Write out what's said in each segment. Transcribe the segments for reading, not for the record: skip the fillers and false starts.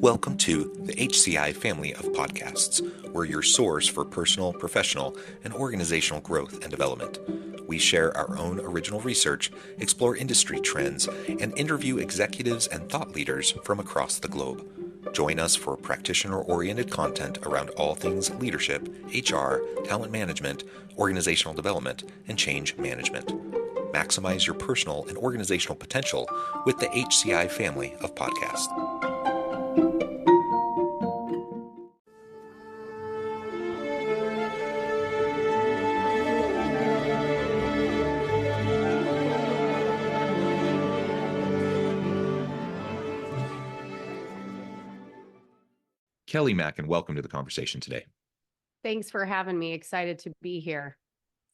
Welcome to the HCI family of podcasts. We're your source for personal, professional, and organizational growth and development. We share our own original research, explore industry trends, and interview executives and thought leaders from across the globe. Join us for practitioner-oriented content around all things leadership, HR, talent management, organizational development, and change management. Maximize your personal and organizational potential with the HCI family of podcasts. Kelly Mackin, welcome to the conversation today. Thanks for having me. Excited to be here.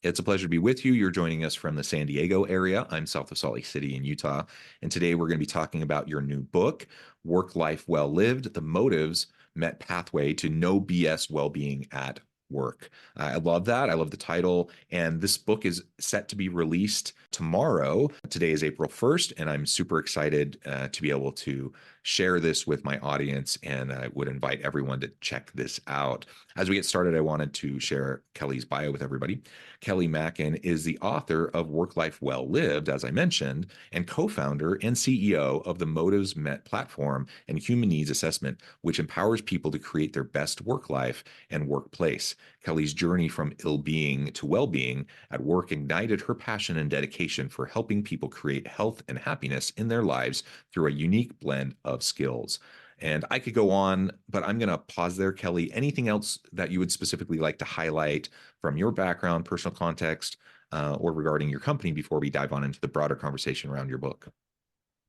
It's a pleasure to be with you. You're joining us from the San Diego area. I'm south of Salt Lake City in Utah. And today we're going to be talking about your new book, Work Life Well Lived, The Motives Met Pathway to No-B.S. Wellbeing at Work. I love that. I love the title. And this book is set to be released tomorrow. Today is April 1st, and I'm super excited to be able to share this with my audience, and I would invite everyone to check this out. As we get started, I wanted to share Kelly's bio with everybody. Kelly Mackin is the author of Work Life Well Lived, as I mentioned, and co-founder and CEO of the Motives Met platform and human needs assessment, which empowers people to create their best work life and workplace. Kelly's journey from ill-being to well-being at work ignited her passion and dedication for helping people create health and happiness in their lives through a unique blend of skills. And I could go on, but I'm going to pause there. Kelly, anything else that you would specifically like to highlight from your background, personal context, or regarding your company before we dive on into the broader conversation around your book?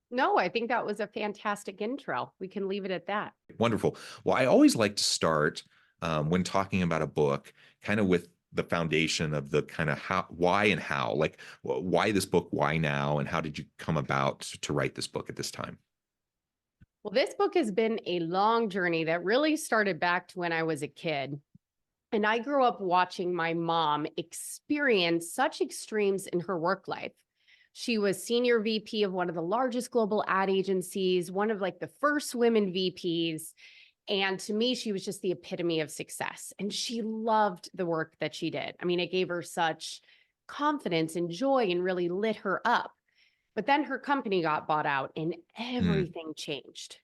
No, I think that was a fantastic intro. We can leave it at that. Wonderful. Well, I always like to start when talking about a book, kind of with the foundation of the kind of how, why and how, like why this book, why now, and how did you come about to write this book at this time? Well, this book has been a long journey that really started back to when I was a kid. And I grew up watching my mom experience such extremes in her work life. She was senior VP of one of the largest global ad agencies, one of like the first women VPs. And to me, she was just the epitome of success. And she loved the work that she did. I mean, it gave her such confidence and joy and really lit her up. But then her company got bought out and everything changed.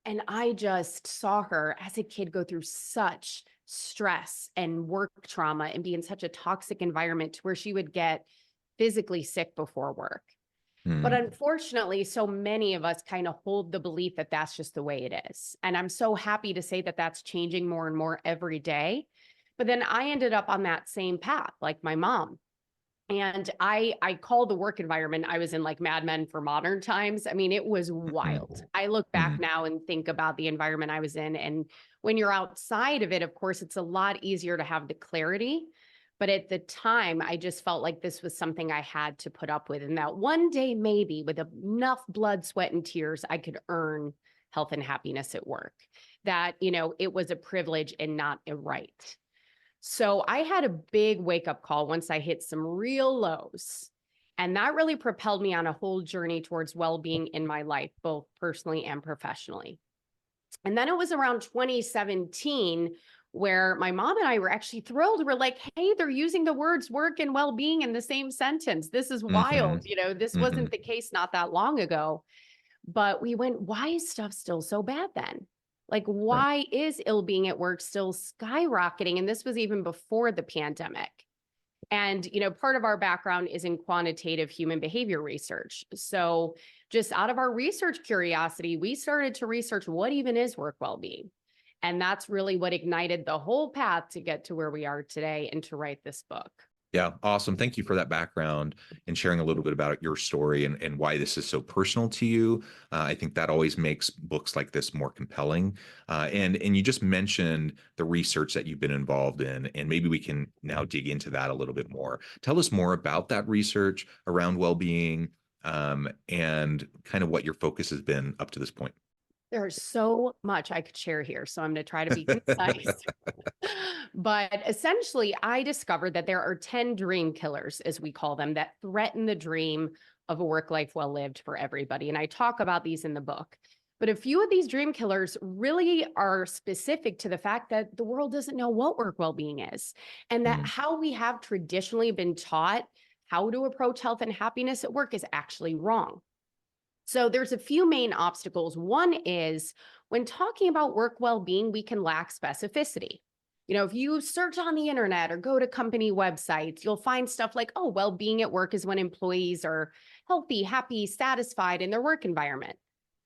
And I just saw her as a kid go through such stress and work trauma and be in such a toxic environment to where she would get physically sick before work. But unfortunately, so many of us kind of hold the belief that that's just the way it is. And I'm so happy to say that that's changing more and more every day. But then I ended up on that same path, like my mom. And I call the work environment, I was in like Mad Men for modern times. I mean, it was wild. I look back now and think about the environment I was in. And when you're outside of it, of course, it's a lot easier to have the clarity. But at the time, I just felt like this was something I had to put up with. And that one day, maybe with enough blood, sweat, and tears, I could earn health and happiness at work. That, it was a privilege and not a right. So I had a big wake-up call once I hit some real lows. And that really propelled me on a whole journey towards well-being in my life, both personally and professionally. And then it was around 2017 where my mom and I were actually thrilled. We're like, hey, they're using the words work and well-being in the same sentence. This is wild. This wasn't the case not that long ago. But we went, why is stuff still so bad then? Like, why is ill-being at work still skyrocketing? And this was even before the pandemic. And, part of our background is in quantitative human behavior research. So just out of our research curiosity, we started to research what even is work well-being. And that's really what ignited the whole path to get to where we are today and to write this book. Yeah, awesome. Thank you for that background and sharing a little bit about your story and why this is so personal to you. I think that always makes books like this more compelling. And you just mentioned the research that you've been involved in, and maybe we can now dig into that a little bit more. Tell us more about that research around well-being and kind of what your focus has been up to this point. There's so much I could share here, so I'm going to try to be concise. But essentially, I discovered that there are 10 dream killers, as we call them, that threaten the dream of a work life well lived for everybody. And I talk about these in the book. But a few of these dream killers really are specific to the fact that the world doesn't know what work well-being is, and that Mm, how we have traditionally been taught how to approach health and happiness at work is actually wrong. So there's a few main obstacles. One is when talking about work well-being, we can lack specificity. If you search on the internet or go to company websites, you'll find stuff like, oh, well-being at work is when employees are healthy, happy, satisfied in their work environment.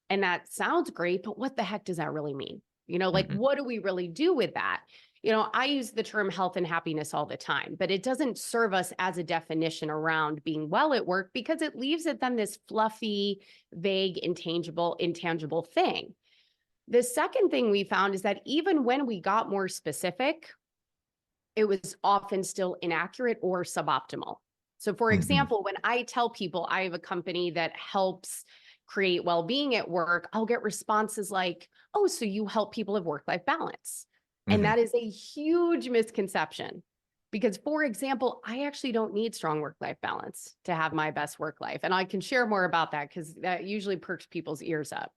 And that sounds great, but what the heck does that really mean? Like, mhm, what do we really do with that? I use the term health and happiness all the time, but it doesn't serve us as a definition around being well at work because it leaves it then this fluffy, vague, intangible thing. The second thing we found is that even when we got more specific, it was often still inaccurate or suboptimal. So, for mhm, example, when I tell people I have a company that helps create well being at work, I'll get responses like, oh, so you help people have work life balance. And mhm, that is a huge misconception because, for example, I actually don't need strong work life balance to have my best work life. And I can share more about that because that usually perks people's ears up.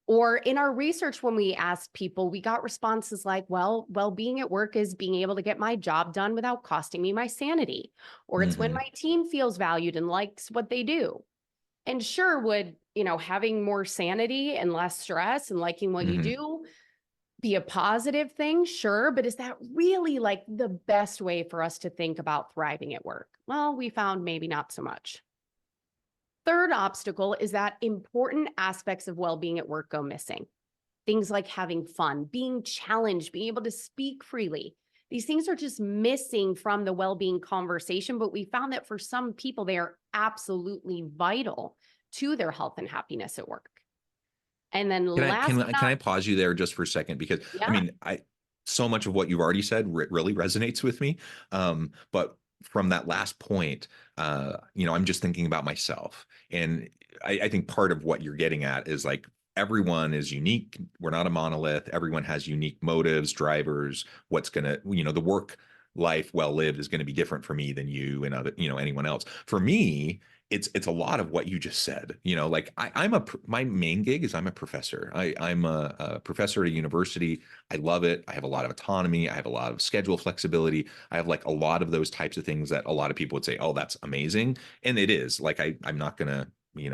Or in our research, when we asked people, we got responses like, well-being at work is being able to get my job done without costing me my sanity. Or it's when mhm, my team feels valued and likes what they do. And sure, would, having more sanity and less stress and liking what you mhm. do be a positive thing? Sure. But is that really like the best way for us to think about thriving at work? Well, we found maybe not so much. Third obstacle is that important aspects of well-being at work go missing. Things like having fun, being challenged, being able to speak freely. These things are just missing from the well-being conversation, but we found that for some people, they are absolutely vital to their health and happiness at work. And then Can I last can but I can not, I pause you there just for a second because I yeah, mean I so much of what you've already said really resonates with me. But from that last point, I'm just thinking about myself, and I think part of what you're getting at is like everyone is unique. We're not a monolith. Everyone has unique motives, drivers. What's gonna, the work life well lived is going to be different for me than you and other, anyone else. For me, it's a lot of what you just said. Like my main gig is I'm a professor. I'm a professor at a university. I love it. I have a lot of autonomy. I have a lot of schedule flexibility. I have like a lot of those types of things that a lot of people would say, oh, that's amazing. And it is. Like I'm not gonna,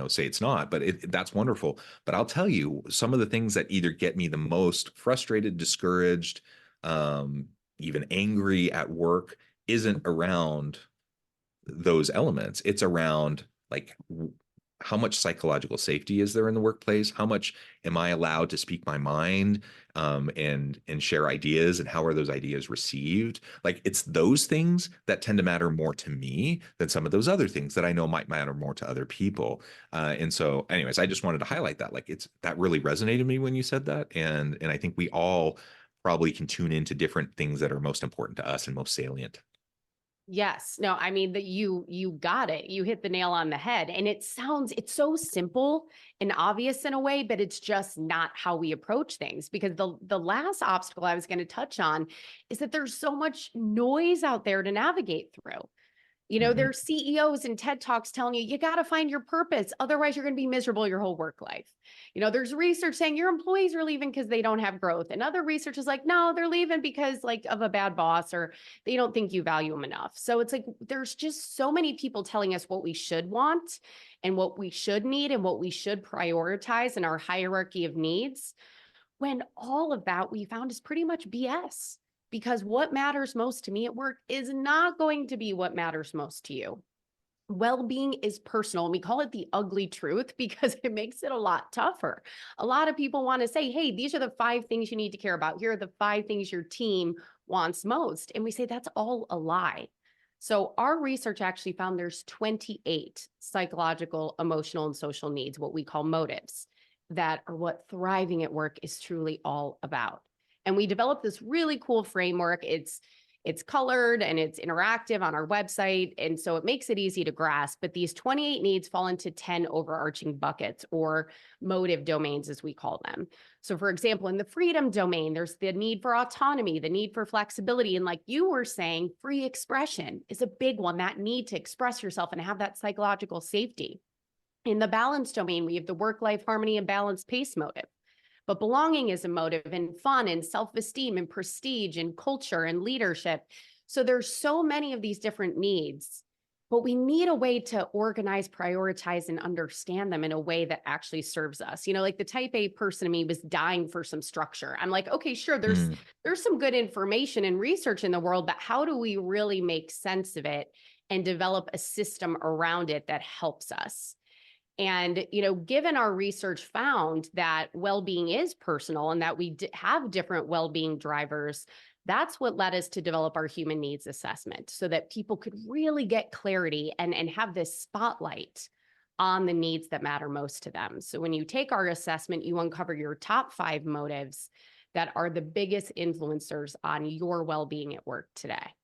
say it's not, but that's wonderful. But I'll tell you, some of the things that either get me the most frustrated, discouraged, um, even angry at work isn't around those elements. It's around like how much psychological safety is there in the workplace? How much am I allowed to speak my mind, and share ideas, and how are those ideas received? Like it's those things that tend to matter more to me than some of those other things that I know might matter more to other people. And so, anyways, I just wanted to highlight that. Like it's that really resonated with me when you said that, and I think we all probably can tune into different things that are most important to us and most salient. yes. No, I mean that you got it. You hit the nail on the head. And it's so simple and obvious in a way, but it's just not how we approach things. Because the last obstacle I was going to touch on is that there's so much noise out there to navigate through. Mhm. There's CEOs and TED Talks telling you got to find your purpose. Otherwise, you're going to be miserable your whole work life. There's research saying your employees are leaving because they don't have growth. And other research is like, no, they're leaving because like of a bad boss or they don't think you value them enough. So it's like there's just so many people telling us what we should want and what we should need and what we should prioritize in our hierarchy of needs when all of that we found is pretty much BS because what matters most to me at work is not going to be what matters most to you. Well-being is personal, and we call it the ugly truth because it makes it a lot tougher. A lot of people want to say, hey, these are the 5 things you need to care about. Here are the 5 things your team wants most. And we say that's all a lie. So our research actually found there's 28 psychological, emotional, and social needs, what we call motives, that are what thriving at work is truly all about. And we developed this really cool framework. It's colored and it's interactive on our website. And so it makes it easy to grasp. But these 28 needs fall into 10 overarching buckets or motive domains, as we call them. So, for example, in the freedom domain, there's the need for autonomy, the need for flexibility. And like you were saying, free expression is a big one, that need to express yourself and have that psychological safety. In the balance domain, we have the work life harmony and balance pace motive. but belonging is a motive, and fun and self-esteem and prestige and culture and leadership. So there's so many of these different needs, but we need a way to organize, prioritize, and understand them in a way that actually serves us. Like the type A person in me was dying for some structure. I'm like, okay, sure, Mm. there's some good information and research in the world, but how do we really make sense of it and develop a system around it that helps us? And, given our research found that well-being is personal and that we have different well-being drivers, that's what led us to develop our human needs assessment so that people could really get clarity and have this spotlight on the needs that matter most to them. So when you take our assessment, you uncover your top 5 motives that are the biggest influencers on your well-being at work today.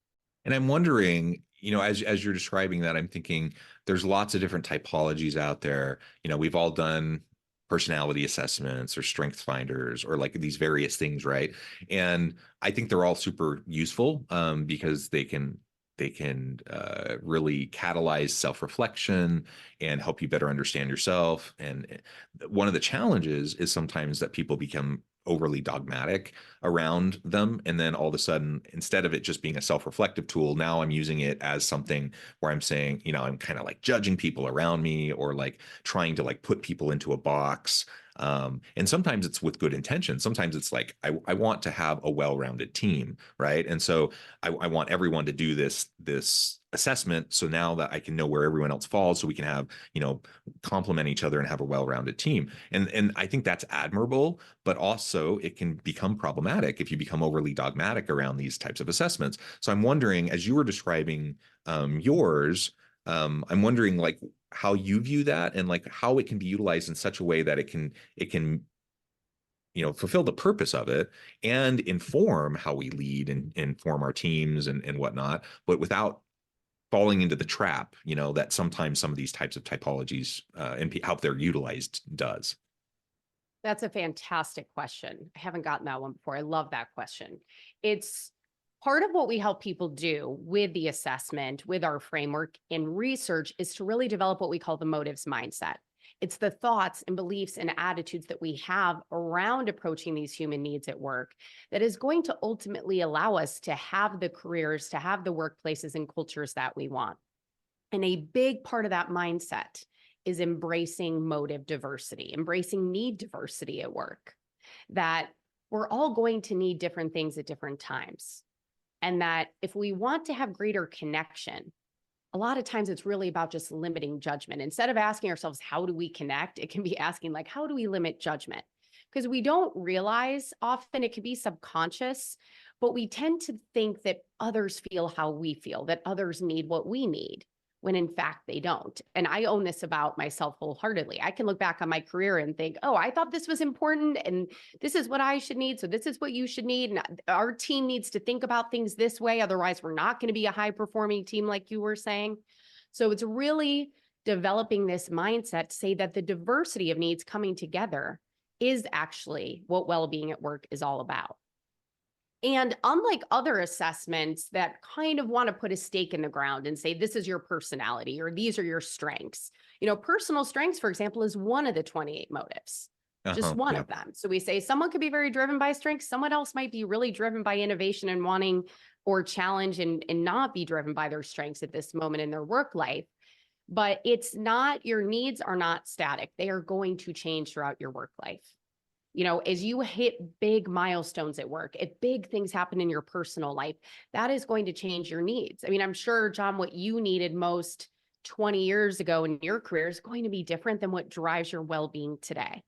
And I'm wondering, as you're describing that, I'm thinking there's lots of different typologies out there. We've all done personality assessments or strength finders or like these various things, right? And I think they're all super useful because they can really catalyze self-reflection and help you better understand yourself. And one of the challenges is sometimes that people become overly dogmatic around them. And then all of a sudden, instead of it just being a self-reflective tool, now I'm using it as something where I'm saying, I'm kind of like judging people around me or like trying to like put people into a box. And sometimes it's with good intention. Sometimes it's like, I want to have a well-rounded team, right? And so I want everyone to do this assessment. So now that I can know where everyone else falls, so we can have, complement each other and have a well-rounded team. And I think that's admirable, but also it can become problematic if you become overly dogmatic around these types of assessments. So I'm wondering, as you were describing yours, I'm wondering like how you view that and like how it can be utilized in such a way that it can fulfill the purpose of it and inform how we lead and inform our teams and whatnot, but without falling into the trap, that sometimes some of these types of typologies and how they're utilized does. That's a fantastic question. I haven't gotten that one before. I love that question. It's part of what we help people do with the assessment, with our framework and research is to really develop what we call the motives mindset. It's the thoughts and beliefs and attitudes that we have around approaching these human needs at work that is going to ultimately allow us to have the careers, to have the workplaces and cultures that we want. And a big part of that mindset is embracing motive diversity, embracing need diversity at work, that we're all going to need different things at different times. And that if we want to have greater connection, a lot of times it's really about just limiting judgment. Instead of asking ourselves, how do we connect? It can be asking like, how do we limit judgment? Because we don't realize often it can be subconscious, but we tend to think that others feel how we feel, that others need what we need, when in fact they don't. And I own this about myself wholeheartedly. I can look back on my career and think, oh, I thought this was important and this is what I should need. So this is what you should need. And our team needs to think about things this way. Otherwise, we're not going to be a high performing team like you were saying. So it's really developing this mindset to say that the diversity of needs coming together is actually what well-being at work is all about. And unlike other assessments that kind of want to put a stake in the ground and say, this is your personality or these are your strengths, personal strengths, for example, is one of the 28 motives, just one Yeah. of them. So we say someone could be very driven by strengths. Someone else might be really driven by innovation and wanting or challenge and not be driven by their strengths at this moment in their work life. But it's not, your needs are not static. They are going to change throughout your work life. As you hit big milestones at work, if big things happen in your personal life, that is going to change your needs. I mean, I'm sure, John, what you needed most 20 years ago in your career is going to be different than what drives your well-being today.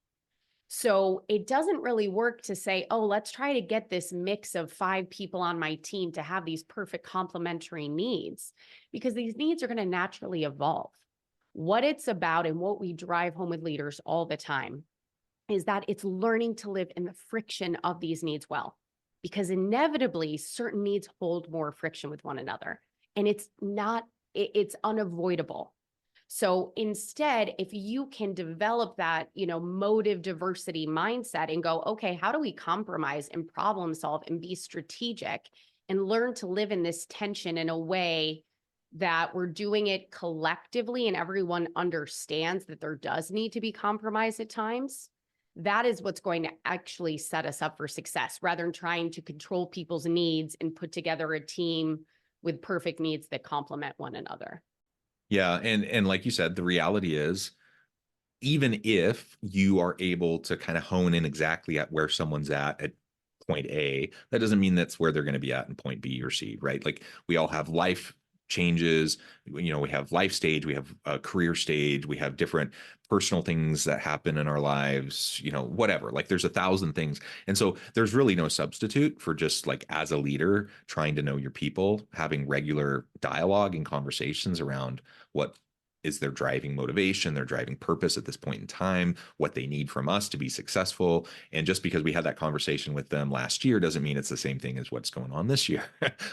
So it doesn't really work to say, oh, let's try to get this mix of 5 people on my team to have these perfect complementary needs, because these needs are going to naturally evolve. What it's about and what we drive home with leaders all the time is that it's learning to live in the friction of these needs well, because inevitably certain needs hold more friction with one another, and it's unavoidable. So instead, if you can develop that, motive diversity mindset and go, okay, how do we compromise and problem solve and be strategic and learn to live in this tension in a way that we're doing it collectively and everyone understands that there does need to be compromise at times, that is what's going to actually set us up for success rather than trying to control people's needs and put together a team with perfect needs that complement one another. Yeah, and like you said, the reality is even if you are able to kind of hone in exactly at where someone's at point A, that doesn't mean that's where they're going to be at in point B or C, right? Like we all have life changes, we have life stage, we have a career stage, we have different personal things that happen in our lives, whatever. Like there's 1,000 things. And so there's really no substitute for just like as a leader trying to know your people, having regular dialogue and conversations around what is their driving motivation, their driving purpose at this point in time, what they need from us to be successful. And just because we had that conversation with them last year doesn't mean it's the same thing as what's going on this year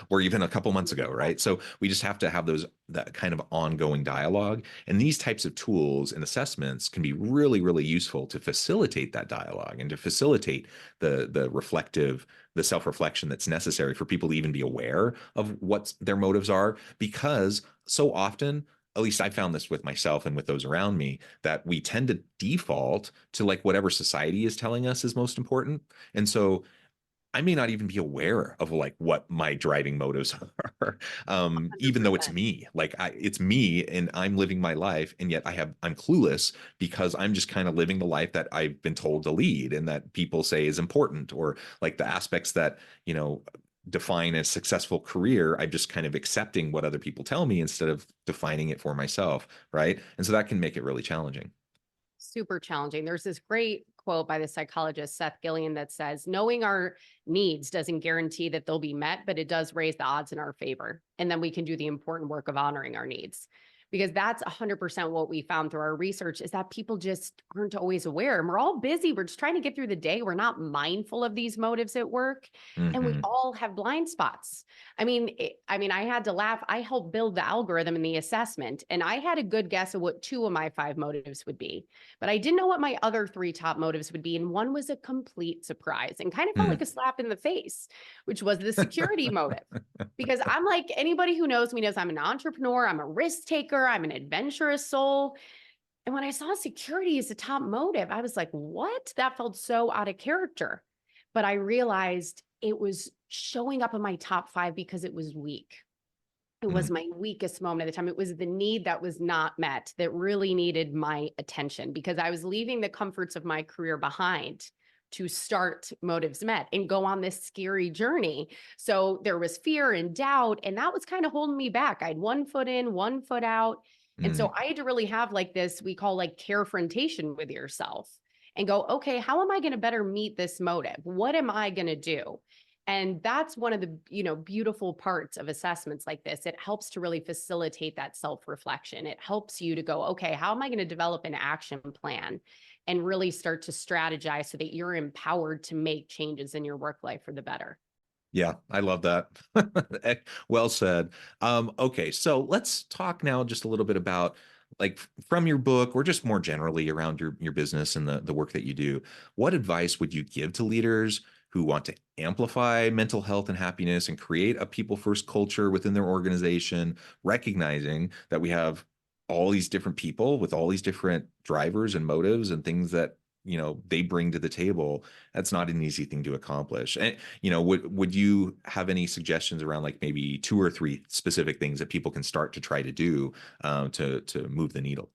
or even a couple months ago, right? So we just have to have that kind of ongoing dialogue. And these types of tools and assessments can be really, really useful to facilitate that dialogue and to facilitate the self-reflection that's necessary for people to even be aware of what their motives are. Because so often, at least I found this with myself and with those around me, that we tend to default to like whatever society is telling us is most important. And so I may not even be aware of like what my driving motives are, even though it's 100%. me. Like it's me, and I'm living my life, and yet I'm clueless because I'm just kind of living the life that I've been told to lead, and that people say is important, or like the aspects that define a successful career. I'm just kind of accepting what other people tell me instead of defining it for myself, right? And so that can make it really challenging. Super challenging. There's this great quote by the psychologist Seth Gillian that says, knowing our needs doesn't guarantee that they'll be met, but it does raise the odds in our favor. And then we can do the important work of honoring our needs. Because that's 100% what we found through our research is that people just aren't always aware. And we're all busy. We're just trying to get through the day. We're not mindful of these motives at work. And we Hmm. all have blind spots. I had to laugh. I helped build the algorithm in the assessment, and I had a good guess of what 2 of my 5 motives would be. But I didn't know what my other 3 top motives would be. And one was a complete surprise and kind of felt like a slap in the face, which was the security motive. Because I'm like anybody who knows me knows I'm an entrepreneur, I'm a risk taker, I'm an adventurous soul. And when I saw security as a top motive, I was like, what? That felt so out of character. But I realized it was showing up in my top 5 because it was weak. It was my weakest moment at the time. It was the need that was not met that really needed my attention because I was leaving the comforts of my career behind to start Motives Met and go on this scary journey. So there was fear and doubt, and that was kind of holding me back. I had 1 foot in, 1 foot out. And so I had to really have like this, we call like carefrontation with yourself and go, okay, how am I going to better meet this motive? What am I going to do? And that's one of the, beautiful parts of assessments like this. It helps to really facilitate that self-reflection. It helps you to go, okay, how am I going to develop an action plan and really start to strategize so that you're empowered to make changes in your work life for the better. Yeah, I love that. Well said. Okay, so let's talk now just a little bit about like from your book or just more generally around your business and the work that you do. What advice would you give to leaders who want to amplify mental health and happiness and create a people first culture within their organization, recognizing that we have all these different people with all these different drivers and motives and things that they bring to the table? That's not an easy thing to accomplish. And would you have any suggestions around like maybe 2 or 3 specific things that people can start to try to do to move the needle?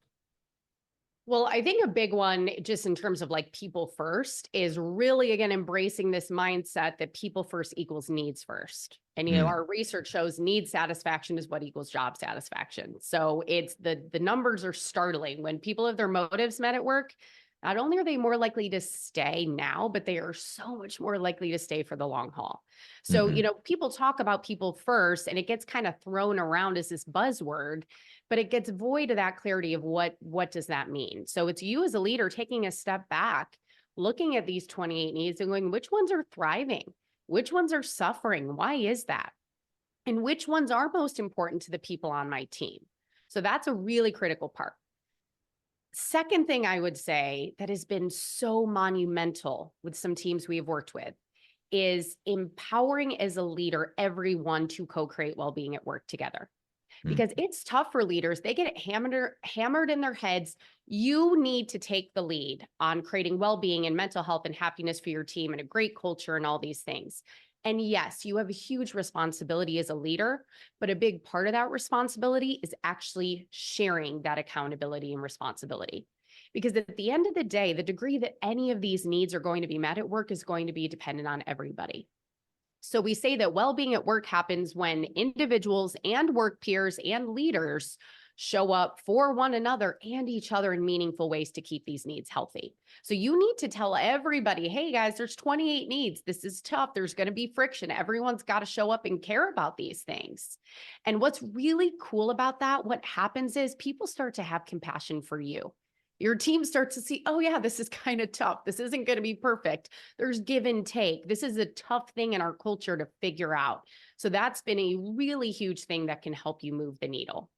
Well, I think a big one, just in terms of like people first, is really, again, embracing this mindset that people first equals needs first. And, Mm, our research shows need satisfaction is what equals job satisfaction. So it's the numbers are startling. When people have their motives met at work, not only are they more likely to stay now, but they are so much more likely to stay for the long haul. So, mhm. people talk about people first and it gets kind of thrown around as this buzzword, but it gets void of that clarity of what does that mean. So it's you as a leader taking a step back, looking at these 28 needs and going, which ones are thriving? Which ones are suffering? Why is that? And which ones are most important to the people on my team? So that's a really critical part. Second thing I would say that has been so monumental with some teams we have worked with is empowering as a leader everyone to co-create well-being at work together. Mm. because it's tough for leaders. They get it hammered in their heads. You need to take the lead on creating well-being and mental health and happiness for your team and a great culture and all these things. And yes, you have a huge responsibility as a leader, but a big part of that responsibility is actually sharing that accountability and responsibility. Because at the end of the day, the degree that any of these needs are going to be met at work is going to be dependent on everybody. So we say that well-being at work happens when individuals and work peers and leaders show up for one another and each other in meaningful ways to keep these needs healthy. So you need to tell everybody, hey guys, there's 28 needs. This is tough. There's going to be friction. Everyone's got to show up and care about these things. And what's really cool about that, what happens is people start to have compassion for you. Your team starts to see, oh yeah, this is kind of tough. This isn't going to be perfect. There's give and take. This is a tough thing in our culture to figure out. So that's been a really huge thing that can help you move the needle.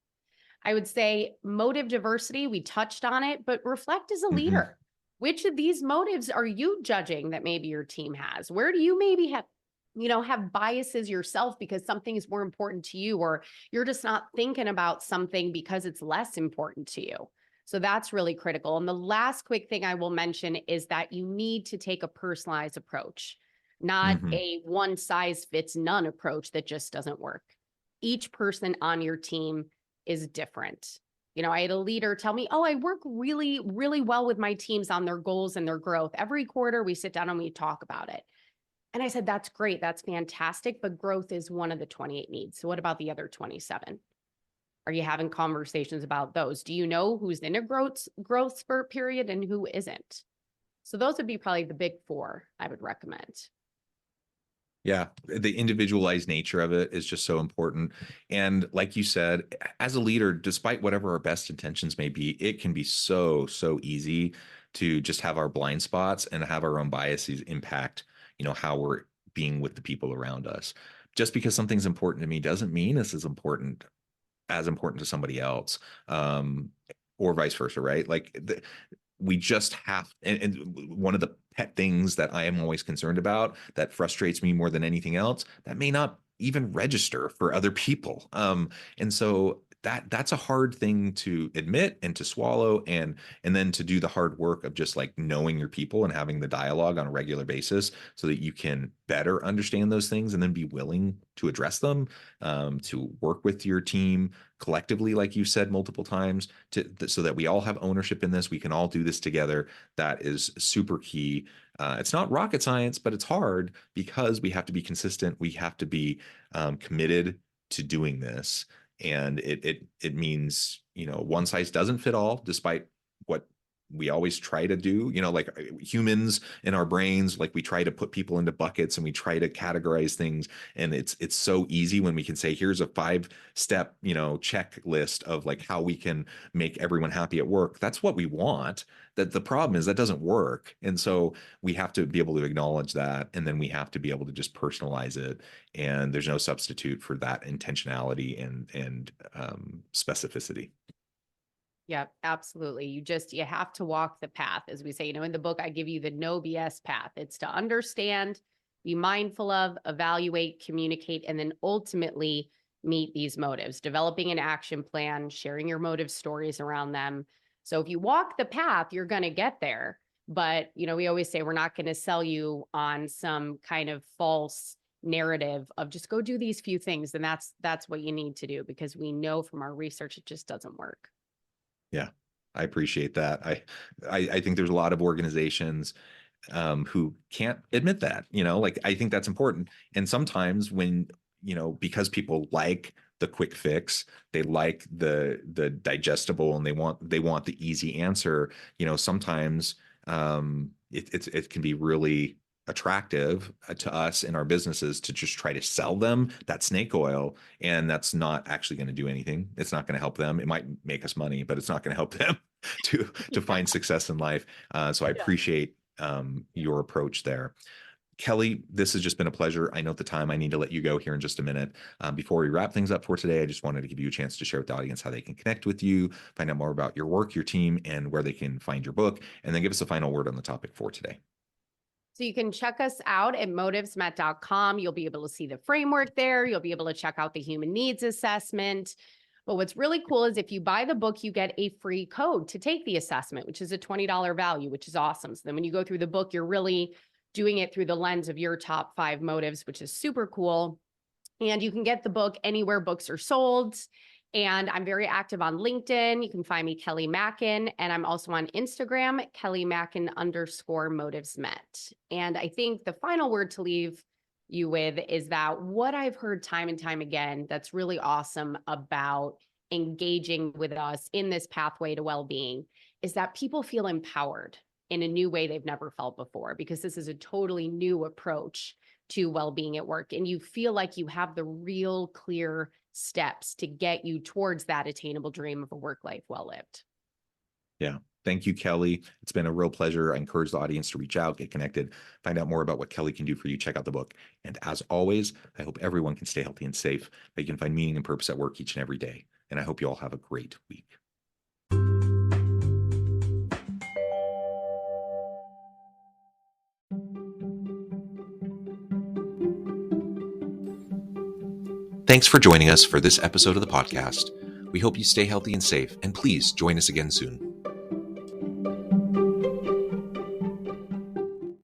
I would say motive diversity, we touched on it, but reflect as a Hmm. leader. Which of these motives are you judging that maybe your team has? Where do you maybe have biases yourself because something is more important to you, or you're just not thinking about something because it's less important to you? So that's really critical. And the last quick thing I will mention is that you need to take a personalized approach, not Hmm. a one size fits none approach that just doesn't work. Each person on your team is different. I had a leader tell me, oh, I work really, really well with my teams on their goals and their growth. Every quarter we sit down and we talk about it. And I said, that's great. That's fantastic. But growth is one of the 28 needs. So what about the other 27? Are you having conversations about those? Do you know who's in a growth spurt period and who isn't? So those would be probably the big four I would recommend. Yeah, the individualized nature of it is just so important. And like you said, as a leader, despite whatever our best intentions may be, it can be so easy to just have our blind spots and have our own biases impact, how we're being with the people around us. Just because something's important to me doesn't mean it's as important to somebody else, or vice versa, right? We just have, and one of the pet things that I am always concerned about that frustrates me more than anything else, that may not even register for other people. And so that's a hard thing to admit and to swallow, and then to do the hard work of just like knowing your people and having the dialogue on a regular basis so that you can better understand those things and then be willing to address them, to work with your team collectively, like you said multiple times, so that we all have ownership in this. We can all do this together. That is super key. It's not rocket science, but it's hard because we have to be consistent. We have to be committed to doing this, and it means one size doesn't fit all, despite what we always try to do. Like humans in our brains, like we try to put people into buckets and we try to categorize things, and it's so easy when we can say, here's a 5-step checklist of like how we can make everyone happy at work. That's what we want. That the problem is that doesn't work, and so we have to be able to acknowledge that, and then we have to be able to just personalize it. And there's no substitute for that intentionality and specificity. Yep, absolutely. You have to walk the path. As we say, in the book, I give you the No-B.S path. It's to understand, be mindful of, evaluate, communicate, and then ultimately meet these motives, developing an action plan, sharing your motive stories around them. So if you walk the path, you're going to get there. But, we always say we're not going to sell you on some kind of false narrative of just go do these few things. And that's what you need to do, because we know from our research, it just doesn't work. Yeah, I appreciate that. I think there's a lot of organizations who can't admit that. Like I think that's important. And sometimes when because people like the quick fix, they like the digestible, and they want the easy answer. Sometimes it can be really attractive to us in our businesses to just try to sell them that snake oil, and that's not actually going to do anything. It's not going to help them. It might make us money, but it's not going to help them to find success in life. So I Yeah. appreciate your approach there. Kelly, this has just been a pleasure. I know at the time I need to let you go here in just a minute. Before we wrap things up for today, I just wanted to give you a chance to share with the audience how they can connect with you, find out more about your work, your team, and where they can find your book, and then give us a final word on the topic for today. So you can check us out at motivesmet.com. You'll be able to see the framework there. You'll be able to check out the human needs assessment. But what's really cool is if you buy the book, you get a free code to take the assessment, which is a $20 value, which is awesome. So then when you go through the book, you're really doing it through the lens of your top 5 motives, which is super cool. And you can get the book anywhere books are sold. And I'm very active on LinkedIn. You can find me Kelly Mackin. And I'm also on Instagram, Kelly Mackin _motives met. And I think the final word to leave you with is that what I've heard time and time again that's really awesome about engaging with us in this pathway to well-being is that people feel empowered in a new way they've never felt before, because this is a totally new approach to well-being at work. And you feel like you have the real clear steps to get you towards that attainable dream of a work life well lived. Yeah. Thank you, Kelly. It's been a real pleasure. I encourage the audience to reach out, get connected, find out more about what Kelly can do for you. Check out the book. And as always, I hope everyone can stay healthy and safe, that you can find meaning and purpose at work each and every day. And I hope you all have a great week. Thanks for joining us for this episode of the podcast. We hope you stay healthy and safe, and please join us again soon.